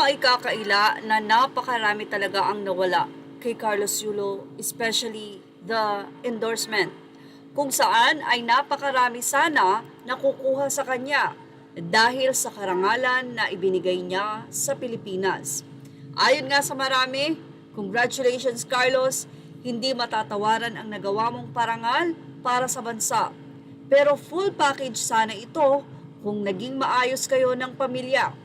maikakaila na napakarami talaga ang nawala kay Carlos Yulo, especially the endorsement, kung saan ay napakarami sana nakukuha sa kanya dahil sa karangalan na ibinigay niya sa Pilipinas. Ayon nga sa marami, congratulations Carlos, hindi matatawaran ang nagawa mong parangal para sa bansa. Pero full package sana ito kung naging maayos kayo ng pamilya.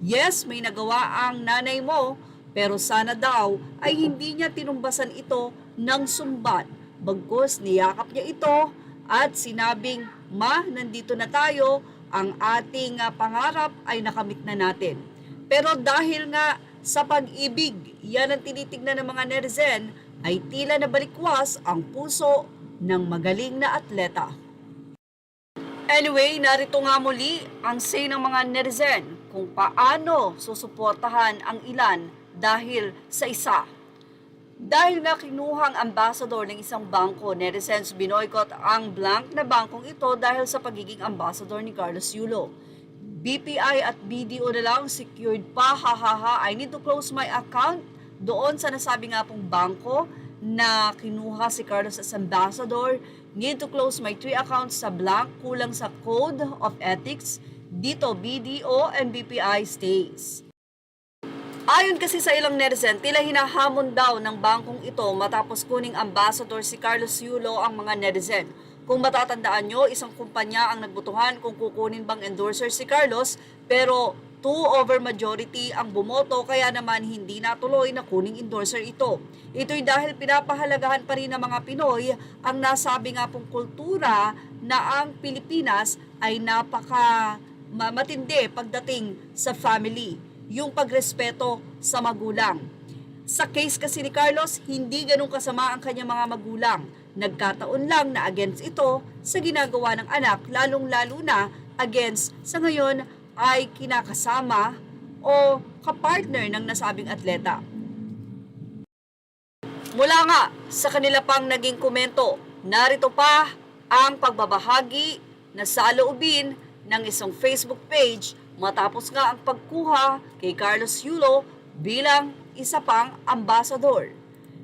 Yes, may nagawa ang nanay mo, pero sana daw ay hindi niya tinumbasan ito ng sumbat. Bagkus niyakap niya ito at sinabing, "Ma, nandito na tayo, ang ating pangarap ay nakamit na natin." Pero dahil nga sa pag-ibig, yan ang tinitignan ng mga netizen, ay tila nabalikwas ang puso ng magaling na atleta. Anyway, narito nga muli ang say ng mga netizen kung paano susuportahan ang ilan dahil sa isa. Dahil nga kinuhang ambassador ng isang bangko, netizens binoykot ang blank na bangkong ito dahil sa pagiging ambassador ni Carlos Yulo. BPI at BDO na lang secured pa, hahaha, I need to close my account doon sa nasabi nga pong bangko na kinuha si Carlos as ambassador. Need to close my 3 accounts sa blank, kulang sa code of ethics. Dito BDO and BPI stays. Ayon kasi sa ilang netizen, tila hinahamon daw ng bangkong ito matapos kuning ambassador si Carlos Yulo ang mga netizen. Kung matatandaan nyo, isang kumpanya ang nagbutuhan kung kukunin bang endorser si Carlos, pero 2/3 majority ang bumoto kaya naman hindi natuloy na kuning endorser ito. Ito'y dahil pinapahalagahan pa rin ng mga Pinoy ang nasabi nga pong kultura na ang Pilipinas ay napaka matindi pagdating sa family, yung pagrespeto sa magulang. Sa case kasi ni Carlos, hindi ganun kasama ang kanyang mga magulang. Nagkataon lang na against ito sa ginagawa ng anak, lalong-lalo na against sa ngayon ay kinakasama o kapartner ng nasabing atleta. Mula nga sa kanila pang naging komento, narito pa ang pagbabahagi na saloobin ng isang Facebook page matapos nga ang pagkuha kay Carlos Yulo bilang isa pang ambassador.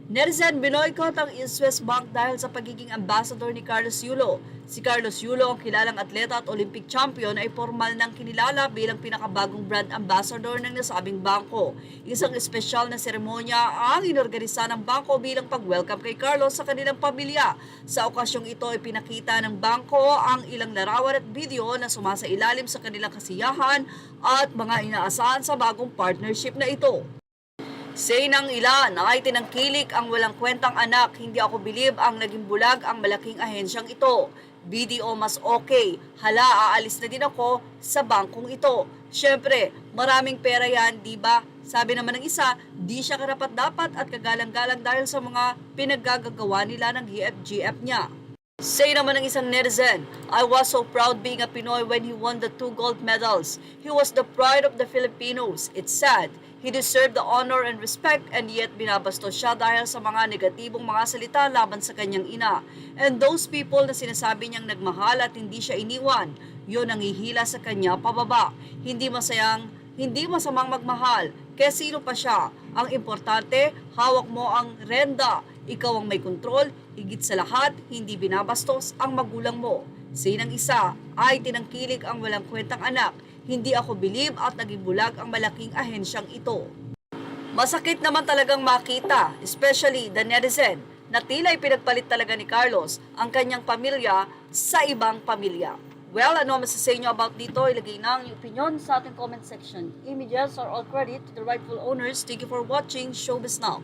Netizen binoykot ang East West Bank dahil sa pagiging ambassador ni Carlos Yulo. Si Carlos Yulo, ang kilalang atleta at Olympic champion, ay formal nang kinilala bilang pinakabagong brand ambassador ng nasabing bangko. Isang espesyal na seremonya ang inorganisa ng bangko bilang pag-welcome kay Carlos sa kanilang pamilya. Sa okasyong ito ay pinakita ng bangko ang ilang larawan at video na sumasailalim sa kanilang kasiyahan at mga inaasahan sa bagong partnership na ito. Say ng ilan ay tinangkilik ang walang kwentang anak, hindi ako bilib ang naging bulag ang malaking ahensyang ito. BDO mas okay, hala aalis na din ako sa bangkong ito. Syempre, maraming pera yan, di ba? Sabi naman ng isa, di siya karapat-dapat at kagalang-galang dahil sa mga pinaggagawa nila ng GF niya. Say naman ng isang netizen, I was so proud being a Pinoy when he won the 2 gold medals. He was the pride of the Filipinos. It's sad. He deserved the honor and respect and yet binabastos siya dahil sa mga negatibong mga salita laban sa kanyang ina. And those people na sinasabi niyang nagmahal at hindi siya iniwan, yun ang hihila sa kanya pababa. Hindi masamang magmahal, kaya sino pa siya? Ang importante, hawak mo ang renda. Ikaw ang may kontrol, higit sa lahat, hindi binabastos ang magulang mo. Sinang isa ay tinangkilik ang walang kwentang anak. Hindi ako bilib at naging bulag ang malaking ahensyang ito. Masakit naman talagang makita, especially the netizen, na tila pinagpalit talaga ni Carlos ang kanyang pamilya sa ibang pamilya. Well, ano masasabi nyo about dito? Ilagay na ang opinion sa ating comment section. Images are all credit to the rightful owners. Thank you for watching Showbiz Now.